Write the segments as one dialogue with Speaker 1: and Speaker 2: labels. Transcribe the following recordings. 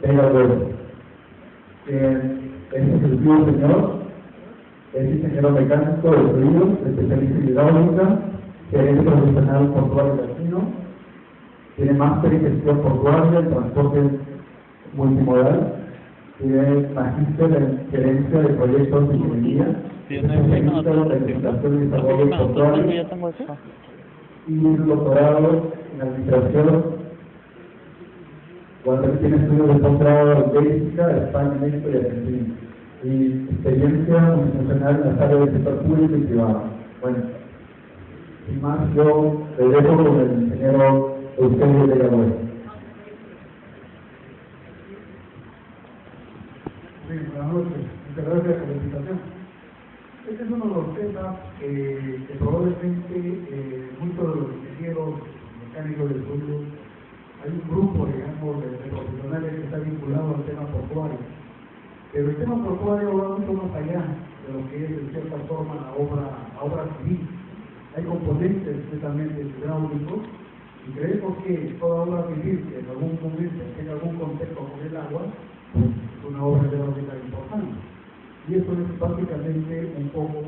Speaker 1: Vega Huevo. Es ejecutivo señor, es ingeniero mecánico de fluidos, especialista en hidráulica, gerente profesional portuario latino, tiene máster en gestión portuaria y transporte multimodal, tiene magíster en gerencia de proyectos de ingeniería, especialista en planificación y desarrollo portuario y doctorado en administración. Cuando tiene estudios de posgrado en Bélgica, España, México y Argentina, y experiencia multinacional en las áreas del sector público y privado. Bueno, sin más, yo le dejo con el ingeniero Eusebio Vega Huevo.
Speaker 2: Buenas noches, muchas gracias por la invitación. Este es uno de los temas que probablemente muchos de los ingenieros mecánicos del fluido, hay un grupo, digamos, de profesionales que está vinculado al tema portuario. Pero el tema portuario va mucho más allá de lo que es, en cierta forma, la obra civil. Hay componentes especialmente hidráulicos y creemos que toda obra civil que en algún momento tenga algún contexto con el agua, pues es una obra hidráulica importante. Y eso es básicamente un poco,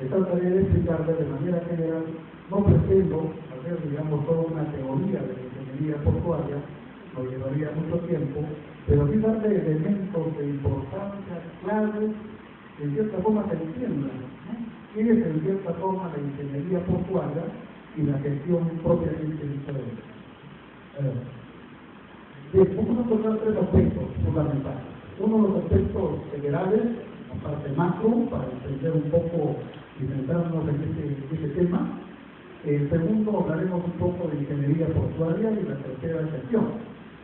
Speaker 2: trataré de explicarle de manera general. No pretendo hacer, digamos, toda una teoría de la ingeniería portuaria, nos llevaría mucho tiempo, pero sí darle elementos de importancia claves que en cierta forma se entiendan, ¿no? ¿Qué es en cierta forma la ingeniería portuaria y la gestión propiamente dicha de ella? Vamos a tocar tres aspectos fundamentales. Uno de los aspectos generales, la parte macro, para entender un poco y centrarnos en este tema. El segundo, hablaremos un poco de ingeniería portuaria y la tercera, gestión.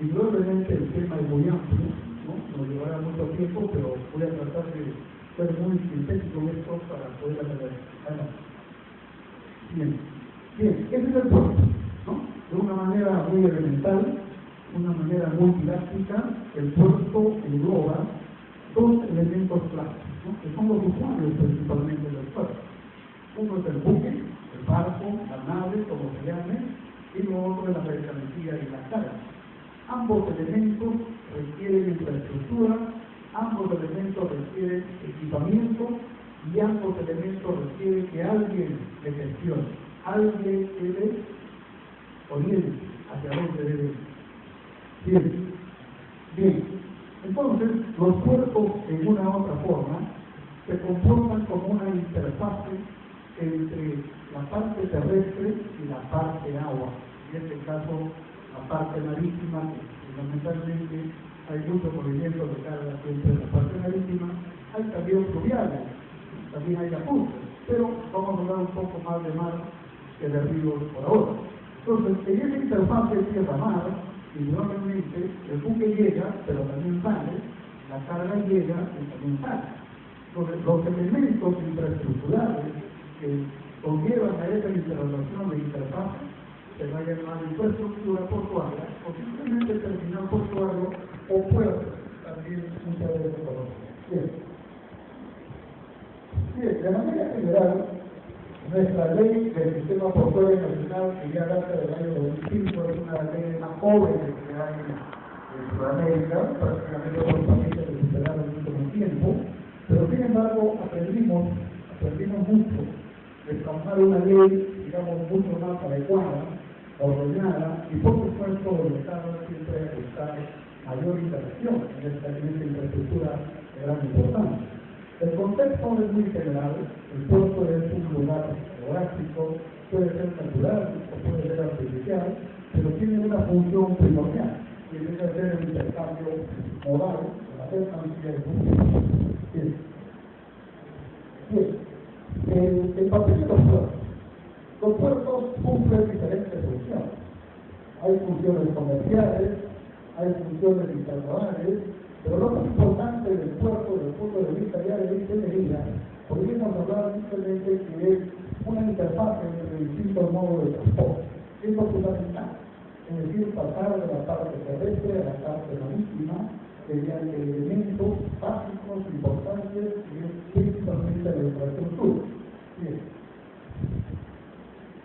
Speaker 2: Indudablemente el tema es muy amplio, ¿no? Nos llevará mucho tiempo, pero voy a tratar de ser muy sintético en esto para poder hacer. Bien, ese es el puerto, ¿no? De una manera muy elemental, una manera muy didáctica, el puerto engloba dos elementos claves, ¿no? Que son los usuarios principalmente del puerto. Uno es el buque, el barco, la nave, como se llame, y lo otro es la mercancía y la carga. Ambos elementos requieren infraestructura, ambos elementos requieren equipamiento y ambos elementos requieren que alguien le gestione, alguien que le oriente hacia dónde debe ir. Bien. Entonces, los puertos, en una u otra forma, se comportan como una interfase entre la parte terrestre y la parte agua. En este caso, la parte marítima, que fundamentalmente hay mucho movimiento de carga siempre en la parte marítima, hay también fluviales, también hay lacustres, pero vamos a hablar un poco más de mar que de ríos por ahora. Entonces, en esa interfase tierra-mar, indudablemente el buque llega, pero también sale, la carga llega y también sale. Entonces, los elementos infraestructurales que conllevan a esa interrelación de interfase se va a llamar infraestructura portuaria o simplemente terminal portuario o puerto, también muchas veces conocido. Bien, de manera general, nuestra ley del sistema portuario nacional, que ya data del año 2005, es una ley más joven que hay en Sudamérica, prácticamente otros países que superaron mucho más tiempo, pero sin embargo aprendimos mucho de formar una ley, digamos, mucho más adecuada, ordenada, y por supuesto orientada siempre a buscar mayor interacción en esta infraestructura de gran importancia. El contexto es muy general, el puerto es un lugar geográfico, puede ser natural o puede ser artificial, pero tiene una función primordial, que debe ser el intercambio modal de la mercancía y el Bien, el papel de los puertos. Los puertos cumplen diferentes funciones. Hay funciones comerciales, hay funciones intermodales, pero lo más importante del puerto desde el punto de vista ya de ingeniería, podríamos hablar simplemente que es una interfaz entre distintos modos de transporte. Es lo fundamental, es decir, pasar de la parte terrestre a la parte marítima mediante elementos básicos, importantes, y es principalmente la infraestructura. Bien.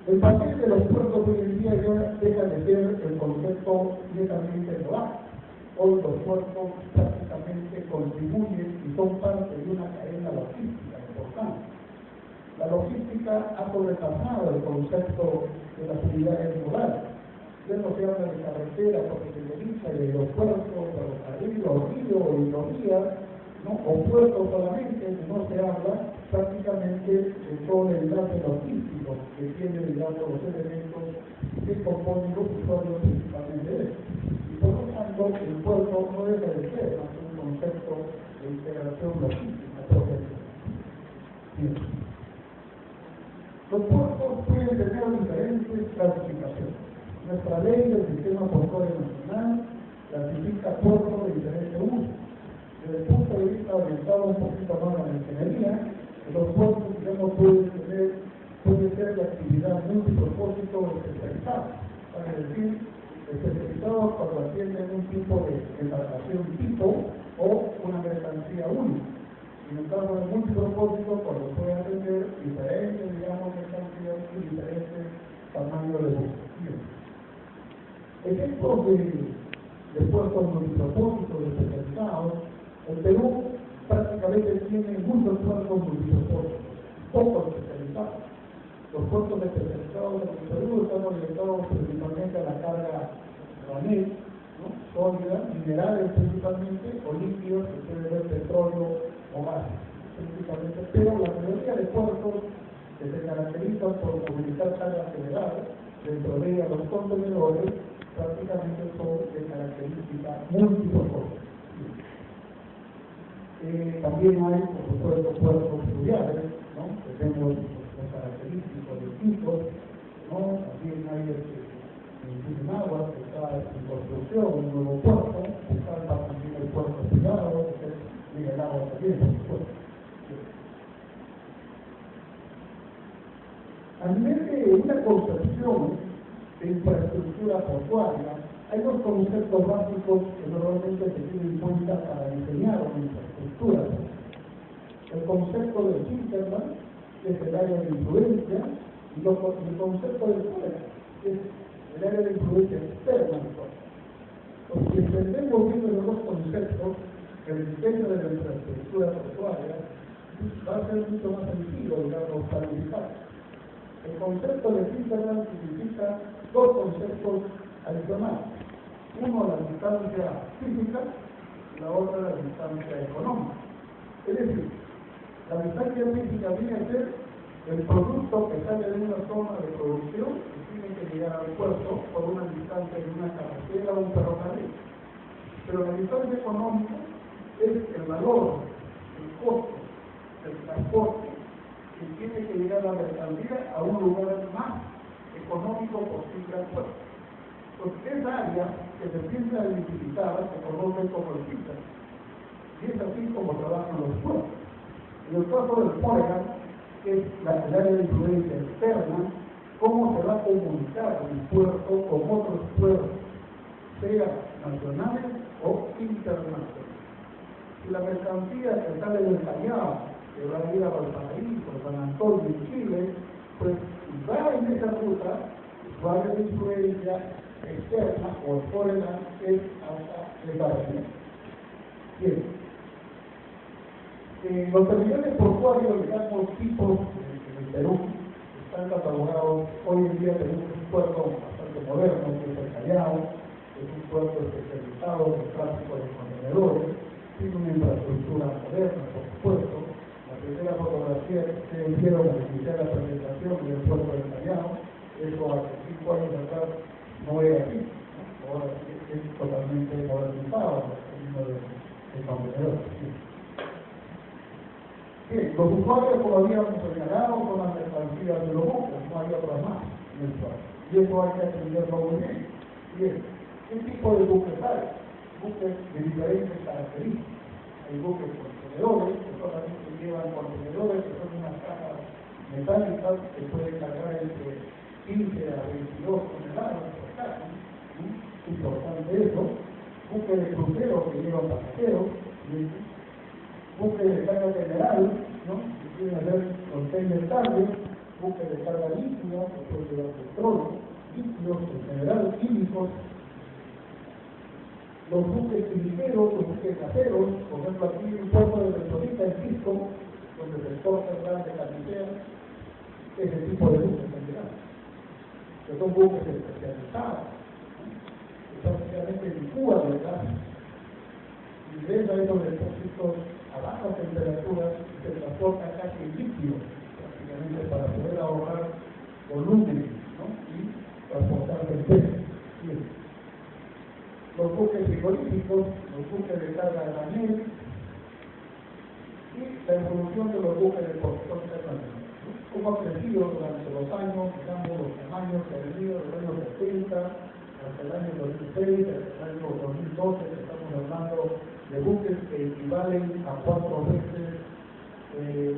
Speaker 2: El papel de los puertos hoy en día ya deja de ser el concepto netamente global. Hoy los puertos prácticamente contribuyen y son parte de una cadena logística importante. La logística ha sobrepasado el concepto de las unidades modales. Ya no se habla de carretera porque se utiliza de aeropuertos, ferrocarril, o río, o hidrovías, ¿no? O puertos solamente, no se habla prácticamente de todo el enlace logístico que tiene, digamos, los elementos que componen los usuarios principalmente de esto. Y por lo tanto, el puerto no debe de ser más un concepto de integración logística propia. Bien. Los puertos pueden tener diferentes clasificaciones. Nuestra ley del sistema portuario nacional clasifica puertos de diferente uso. Desde el punto de vista orientado un poquito más a la ingeniería, los puertos, digamos, puede ser de actividad multipropósito o especializada. Es decir, especializados cuando atienden un tipo de embarcación tipo o una mercancía única. En el caso de multipropósito, cuando puede atender diferentes, digamos, mercancías y diferentes tamaños de buques. Ejemplos de puertos multipropósitos especializados. El Perú prácticamente tiene muchos puertos multipropósitos, poco especializados. Los puertos especializados en el Perú están orientados principalmente a la carga granel, ¿no? Sólida, minerales principalmente, o líquidos, que puede ser petróleo o gas, principalmente. Pero la mayoría de puertos que se caracterizan por movilizar carga general, dentro de ellas los contenedores, prácticamente son de característica multipropósito. También hay, por supuesto, puertos fluviales, ¿no? Que tenemos los característicos de tipos, ¿no? También hay en Aguas, que está en construcción, un nuevo puerto, que está también el puerto privado, que es Miguel Agua también, por supuesto. A nivel de una concepción de infraestructura portuaria, hay dos conceptos básicos que normalmente se tienen en cuenta para diseñar una infraestructura. El concepto del hinterland, que es el área de influencia, y el concepto del fuera, que es el área de influencia externa. Porque si entendemos bien los dos conceptos, el diseño de la infraestructura portuaria va a ser mucho más sencillo, digamos, planificar. El concepto de hinterland significa dos conceptos adicionales. Uno, la distancia física, y la otra, la distancia económica. Es decir, la distancia física viene a ser el producto que sale de una zona de producción y tiene que llegar al puerto por una distancia de una carretera o un ferrocarril. Pero la distancia económica es el valor, el costo del transporte que tiene que llegar la mercancía a un lugar más económico posible al puerto. Entonces, esa área que se empieza a identificar se conoce como el FICA. Y es así como trabajan los puertos. En el caso del FOREGAN, que es el área de influencia externa, cómo se va a comunicar el puerto con otros puertos, sea nacionales o internacionales. Si la mercancía que sale del Callao, que va a ir a Valparaíso, San Antonio, en Chile, pues va en esa ruta, su área de influencia externa o FOREGAN es hasta el Paraguay. Bien. Los terminales portuarios, digamos, tipos en el Perú, están catalogados. Hoy en día tenemos un puerto bastante moderno, que es el Callao, es un puerto especializado en el tráfico de contenedores, tiene una infraestructura moderna, por supuesto. La primera fotografía que ustedes vieron al iniciar la presentación del puerto del Callao, eso hace 5 años atrás no era así, ¿no? Ahora sí es totalmente modernizado el número de contenedores. Bien, los usuarios, como habíamos señalado, son las mercancías de los buques, no hay otras más en el país. Y eso hay que atenderlo muy bien. Bien, ¿qué tipo de buques hay? Buques de diferentes características. Hay buques contenedores, que solamente llevan contenedores, que son unas cajas metálicas que pueden cargar entre 15 a 22 toneladas por caja. Importante eso. Buques de cruceros que llevan pasajeros. Buques de carga general, ¿no? Que quieren hacer container carga, buques de carga líquida, que pueden llevar petróleo, líquidos en general, químicos. Los buques ligeros, los buques caseros, por ejemplo aquí en el puerto de Petrolita, en Pisco, donde se exporta el gas de Camisea, ese tipo de buques en verano, que son buques especializados, que prácticamente licúan el gas, ingresa esos depósitos a bajas temperaturas y se transporta casi en líquido, prácticamente para poder ahorrar volumen, ¿no? Y transportar el peso. Los buques frigoríficos, los buques de carga de granel y la evolución de los buques de producción internacional. Cómo ha crecido durante los años, digamos, los tamaños que ha venido desde los años 70 hasta el año 2006, hasta el año 2012, estamos hablando de buques que equivalen a 4 veces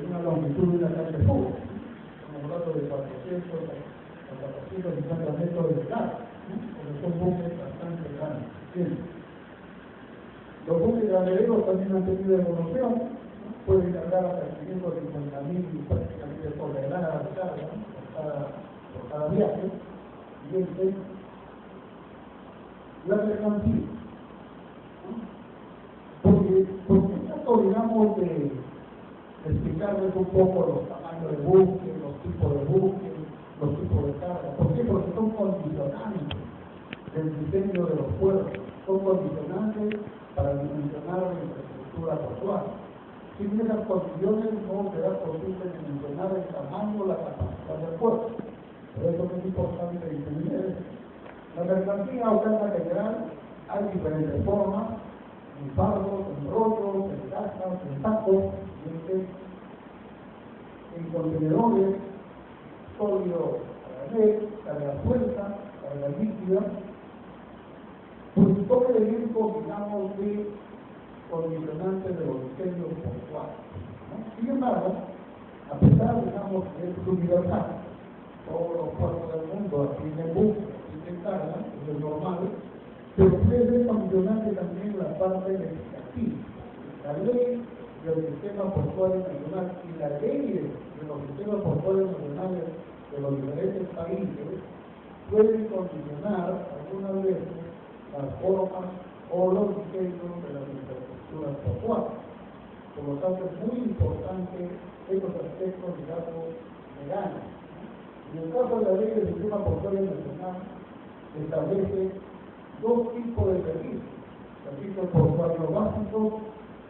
Speaker 2: una longitud de una calle de fútbol. Estamos hablando de 400 a 450 metros de largo, porque son buques bastante grandes. Bien. Los buques graneleros también han tenido evolución, pueden cargar hasta 550.000 prácticamente toneladas de carga por cada viaje. Bien, la mercancía. Porque trato, digamos, de explicarles un poco los tamaños de buques, los tipos de buques, los tipos de carga. ¿Por qué? Porque son condicionantes del diseño de los puertos, son condicionantes para dimensionar la infraestructura portuaria. Sin esas condiciones no será posible dimensionar el tamaño, la capacidad del puerto. Por eso es importante entender la mercancía o carga general. Hay diferentes formas, en fardos, en rollos, en cajas, en sacos, en contenedores, sólido para red, carga suelta, carga líquida, pues todo elemento, digamos, de condicionantes de los diseños portuarios, ¿no? Sin embargo, a pesar, digamos, que es universal, todos los puertos del mundo tienen buques, tienen carga, eso es normal, pero puede ser condicionante también la parte legislativa. La ley del sistema portuario nacional y la ley de los sistemas portuarios nacionales de los diferentes países pueden condicionar algunas veces las formas o los diseños de las infraestructuras portuarias. Por lo tanto, es muy importante estos aspectos, digamos, legales. En el caso de la ley del sistema portuario nacional, establece dos tipos de servicios: servicios portuarios básicos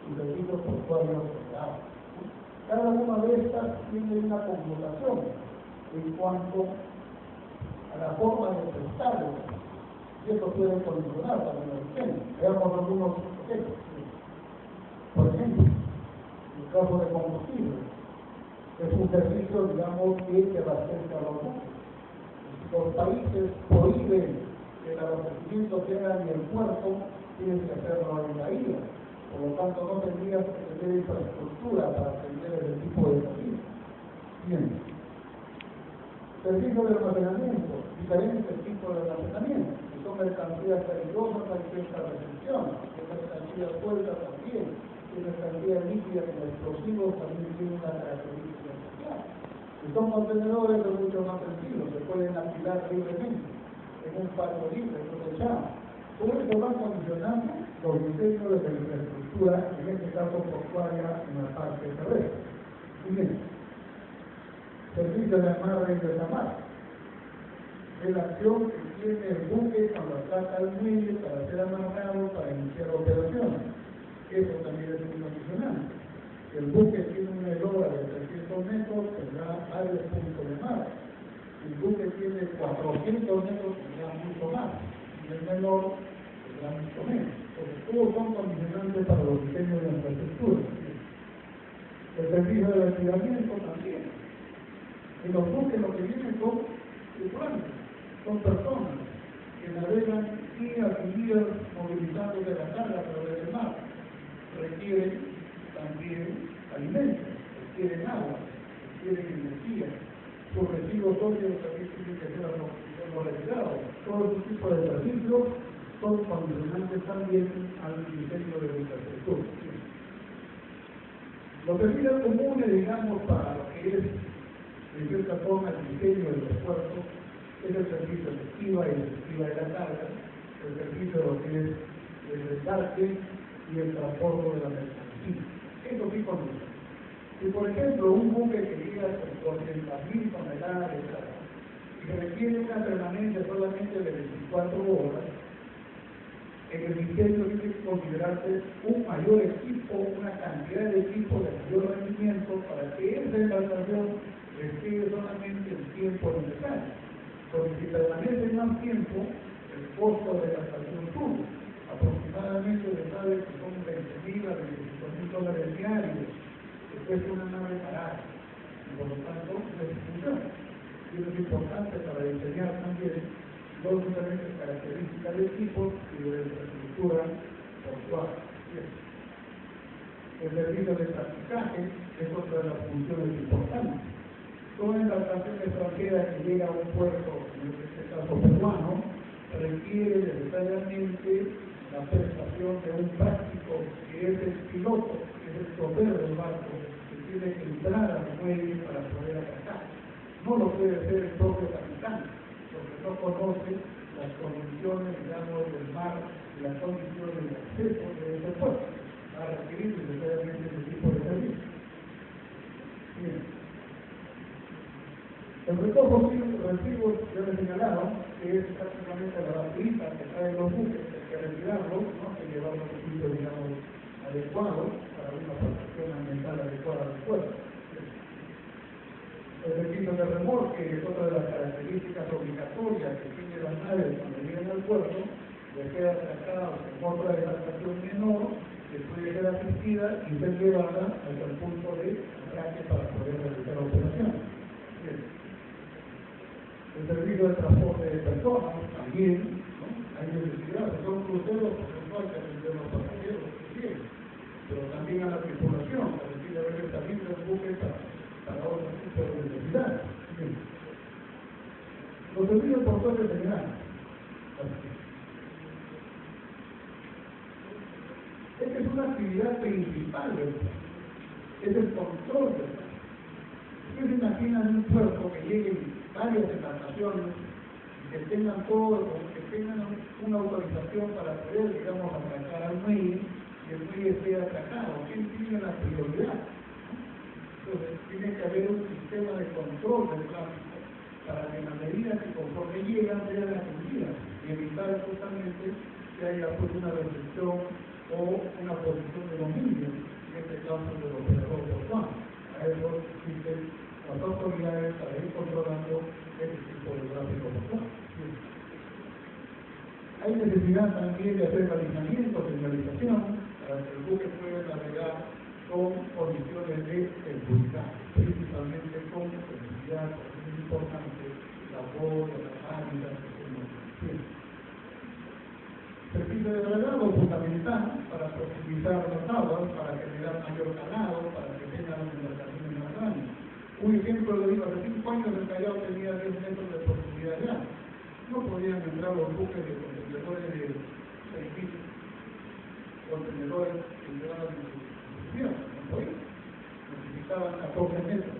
Speaker 2: y servicios portuarios generales. Cada una de estas tiene una connotación en cuanto a la forma de prestarlo, y esto puede condicionar también el diseño. Veamos algunos ejemplos. Por ejemplo, en el caso de combustible, es un servicio, digamos, que abastece a los buques. Los países prohíben que el abastecimiento se haga en el puerto, tienes que hacerlo en la isla. Por lo tanto, no tendrías que tener infraestructura para atender ese tipo de servicio. Bien. Servicio de almacenamiento, diferentes tipos de almacenamiento, que son mercancías peligrosas, hay ciertas restricciones, que mercancías sueltas también, que mercancías líquidas como explosivos también tienen una característica especial. Si son contenedores, son mucho más sencillos, se pueden apilar libremente en un patio libre, eso se llama. Todo esto va condicionando los diseños de la infraestructura, en este caso portuaria, en la parte terrestre. Y bien, servicio de amarre y desamarre. Es la acción que tiene el buque cuando ataca al muelle para ser amarrado para iniciar operaciones. Eso también es muy condicionante. Si el buque tiene una eslora de 300 metros, tendrá varios puntos de amarre. Si el buque tiene 400 metros, tendrá mucho más. Y el menor tendrá mucho menos. Entonces, todos son condicionantes para los diseños de la infraestructura. El servicio de almacenamiento también. En los buques lo que vienen son tripulantes, son personas que navegan días y días movilizándose la carga a través del mar. Requieren también alimentos, requieren agua, requieren energía. Sus residuos sólidos también tienen que ser retirados. Todo este tipo de servicios son condicionantes también al diseño de la infraestructura. Los servicios comunes, digamos, para lo que es de cierta forma el diseño de los puertos es el servicio de estiva y de la carga, el servicio de lo que es el descargue y el transporte de la mercancía. Eso sí conduce. Si por ejemplo un buque que llega con 200.000 toneladas de carga y que requiere una permanencia solamente de 24 horas, en el Ministerio tiene que considerarse un mayor equipo, una cantidad de equipo de mayor rendimiento para que esa embarcación requiere solamente el tiempo necesario. Porque si permanece más tiempo, el costo de la estación sube. Aproximadamente se sabe que son 20.000 a 25.000 dólares diarios, que cuesta una nave parada. Y por lo tanto, no funciona. Y eso es importante para diseñar también dos diferentes características de equipos y de infraestructura portuaria. El servicio de traficaje es otra de las funciones importantes. Toda embarcación extranjera que llega a un puerto, en este caso peruano, requiere necesariamente la prestación de un práctico que es el piloto, que es el chofer del barco, que tiene que entrar al muelle para poder atracar. No lo puede hacer el propio capitán, porque no conoce las condiciones, digamos, del mar y las condiciones de acceso de ese puerto. Va a requerir necesariamente ese tipo de servicio. Bien. El recojo residuos ya les señalaron que es prácticamente la baterita que traen los buques, hay que retirarlos, ¿no? Hay que llevarlos a un sitio, digamos, adecuado para una protección ambiental adecuada del puerto. El servicio de remolque es otra de las características obligatorias que tienen las naves cuando llegan al puerto, de ser atracadas en otra embarcación menor, que puede ser asistida y ser llevada hasta el punto de atraque para poder realizar la operación. Bien. El servicio de transporte de personas también, ¿no? Hay necesidad, son cruceros, por lo cual que atender a los pasajeros que quieren, pero también a la tripulación, para decir a ver también los buques para otro tipo de necesidades. Los servicios portuarios generales. Esta es una actividad principal del puerto, es el control del puerto. Ustedes se imaginan un puerto que lleguen varias embarcaciones que tengan todo, que tengan una autorización para poder, digamos, atracar al muelle y el muelle esté atracado. ¿Quién tiene la prioridad? Entonces, tiene que haber un sistema de control del tráfico para que en la medida que conforme llegan sean atendidas y evitar justamente que haya pues una restricción o una posición de dominio, en este caso del operador portuario. A eso existen las autoridades para ir controlando este tipo de tráfico portuario. Hay necesidad también de hacer balizamiento, señalización, para que el buque pueda navegar con condiciones de seguridad, principalmente con seguridad, porque es importante la voz, las áreas, servicio de dragado fundamental para profundizar las aguas, para generar mayor calado, para que tengan las embarcaciones más grandes. Un ejemplo lo digo, hace 5 años el Callao tenía 10 metros de profundidad ya. No podían entrar los buques de contenedores de 6.000 contenedores que llevaban en su tierra, no podían. Necesitaban 14 metros.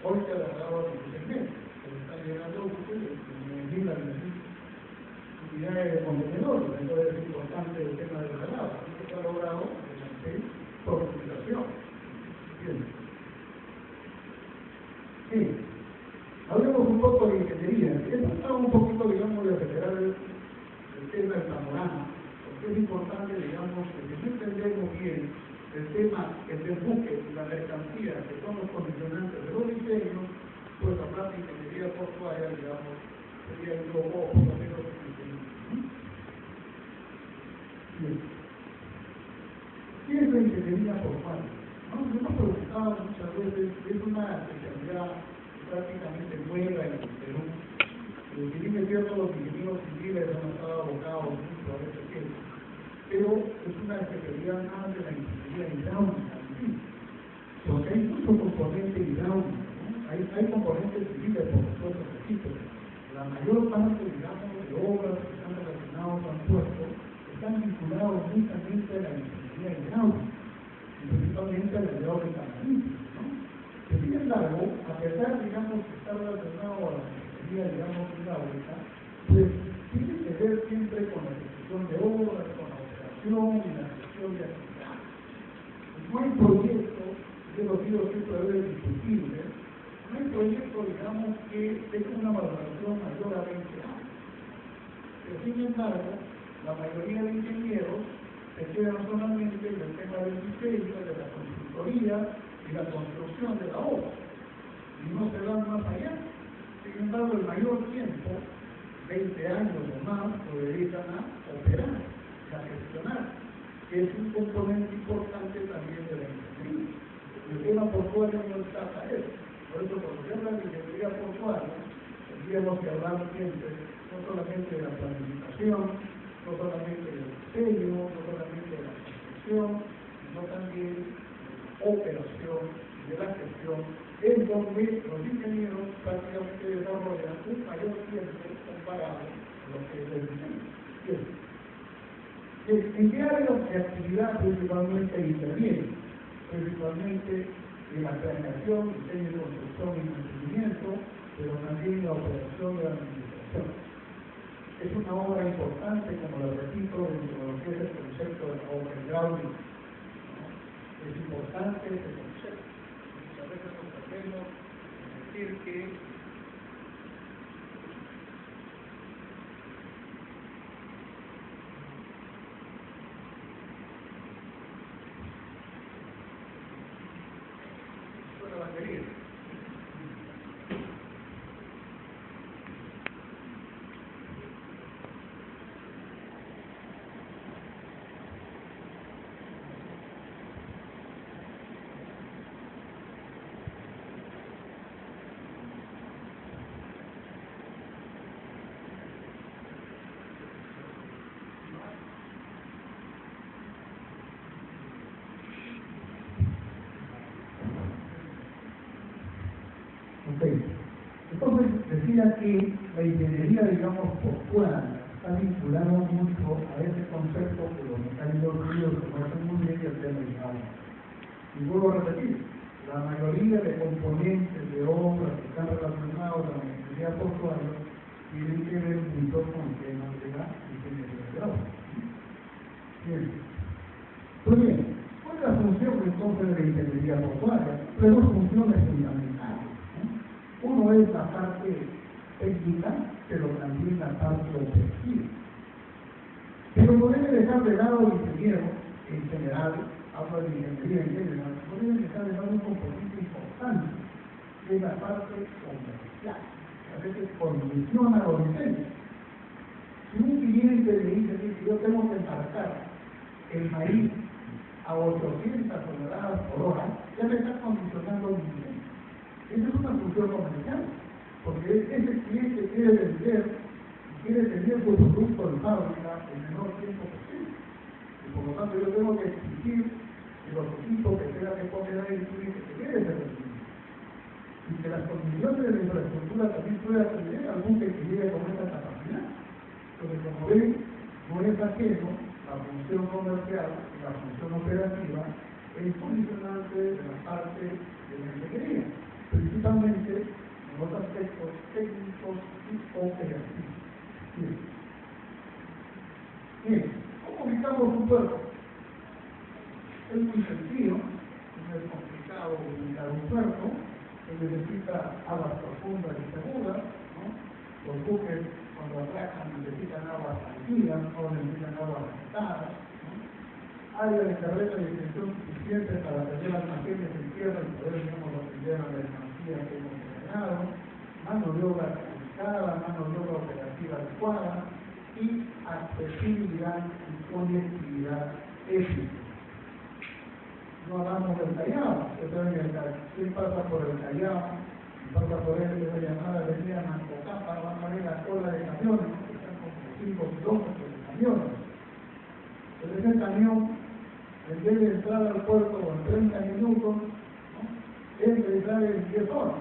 Speaker 2: Hoy se alargaba a 16 metros, pero están llegando buques de 9.000 a 10.000 unidades de contenedores. Entonces es importante el tema del calado. Esto se ha logrado mediante profundización. Bien. Sí. Hablemos un poco de ingeniería. Esto está un poquito, digamos, de acelerar el tema del panorama, porque es importante, digamos, que si no entendemos bien el tema del buque y la mercancía, que son los condicionantes de los diseños, pues hablar de ingeniería portuaria, digamos, sería un poco menos difícil. Bien. ¿Qué es la ingeniería portuaria? Nos hemos preguntado muchas veces, es una especialidad prácticamente nueva en el Perú. Si bien es cierto, los ingenieros civiles han estado abocados mucho a este tema, pero es una especialidad más de la ingeniería hidráulica, ¿sí? Porque hay mucho componente hidráulico, ¿no? Hay componentes civiles, por supuesto, que sí, pero la mayor parte, digamos, de obras que están relacionadas al puerto están vinculados únicamente a la ingeniería hidráulica, y principalmente a la hidráulica marítima, ¿no? Sin embargo, a pesar, digamos, que está relacionado a la ingeniería, digamos, hidráulica, pues tiene que ver siempre con la ejecución de obras, operación y la gestión de actividades. No hay proyecto, yo lo digo siempre a veces discutible, no hay proyecto, digamos, que tenga una valoración mayor a 20 años. Pero sin embargo, la mayoría de ingenieros se quedan solamente en el tema del diseño, de la consultoría y la construcción de la obra. Y no se van más allá. Sin embargo, el mayor tiempo, 20 años o más, lo dedican a operar, a gestionar, que es un componente importante también de la ingeniería. El tema portuario no está para eso. Por eso, cuando se habla de ingeniería portuaria, tendríamos que hablar siempre no solamente de la planificación, no solamente del diseño, no solamente de la construcción, sino también de la operación y de la gestión, en donde los ingenieros prácticamente desarrollan un mayor tiempo comparado con lo que es el diseño. ¿En qué áreas de actividad principalmente intervienen? Principalmente en la planeación, diseño, construcción y mantenimiento, pero también en la operación de la administración. Es una obra importante, como lo repito, dentro de lo que es el concepto de la obra hidráulica, ¿no? Es importante ese concepto. Muchas veces nos perdemos en decir que la batería. Entonces, decía que la ingeniería, digamos, portuaria está vinculada mucho a ese concepto que los mecánicos fríos conocen muy bien y el tema hidráulico. Y vuelvo a repetir, la mayoría de componentes de obras que están relacionados a la ingeniería portuaria tienen que ver mucho con temas de la ingeniería hidráulica. Bien. Pues bien, ¿cuál es la función entonces de la ingeniería portuaria? Hay dos funciones fundamentales. Uno es la parte técnica, pero también la parte operativa. Pero no debe dejar de lado el ingeniero en general, hablo de ingeniería en general, no debe dejar de lado un componente importante, que es la parte comercial. A veces condiciona los diseños. Si un cliente le dice que yo tengo que embarcar el maíz a 800 toneladas por hora, ya le está condicionando el diseño. Esa es una función comercial, porque ese cliente quiere vender, quiere tener su producto en fábrica en el menor tiempo posible. Y por lo tanto yo tengo que exigir que los equipos que tenga que poner ahí tienen que tener ese rendimiento. Y que las condiciones de la infraestructura también puedan tener algún que llegue con esa capacidad. Entonces, como ven, no es ajeno la función comercial y la función operativa es condicionante de la parte de la ingeniería, principalmente en los aspectos técnicos y operativos. Bien, ¿cómo ubicamos un puerto? Es muy sencillo, no es complicado ubicar un puerto, que necesita aguas profundas y seguras, ¿no? Los buques cuando atracan necesitan aguas tranquilas, no necesitan aguas agitadas, ¿no? Área de carrera de extensión suficiente para tener almacenes en tierra y poder, digamos, atender a la mercancía que hemos generado, mano de obra calificada, mano de obra operativa adecuada y accesibilidad y conectividad ética. No hablamos del Callao, ¿quién pasa por el Callao? Pasa por él, de llamada venía Mancocapa, van a ver la cola de camiones, ¿no? Que están como 5 kilómetros de camiones. Pero ese camión, en vez de entrar al puerto en 30 minutos, ¿no? Entra y sale en 10 horas.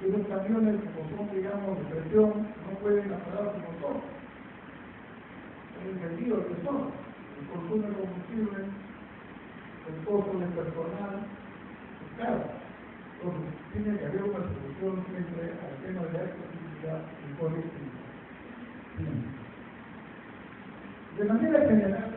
Speaker 2: Y esos camiones, como son, digamos, de presión, no pueden apagar su motor. Son encendidos que son, el consumo de combustible, el costo de personal, es caro. Entonces, tiene que haber una solución siempre al tema de accesibilidad y conectividad. De manera general,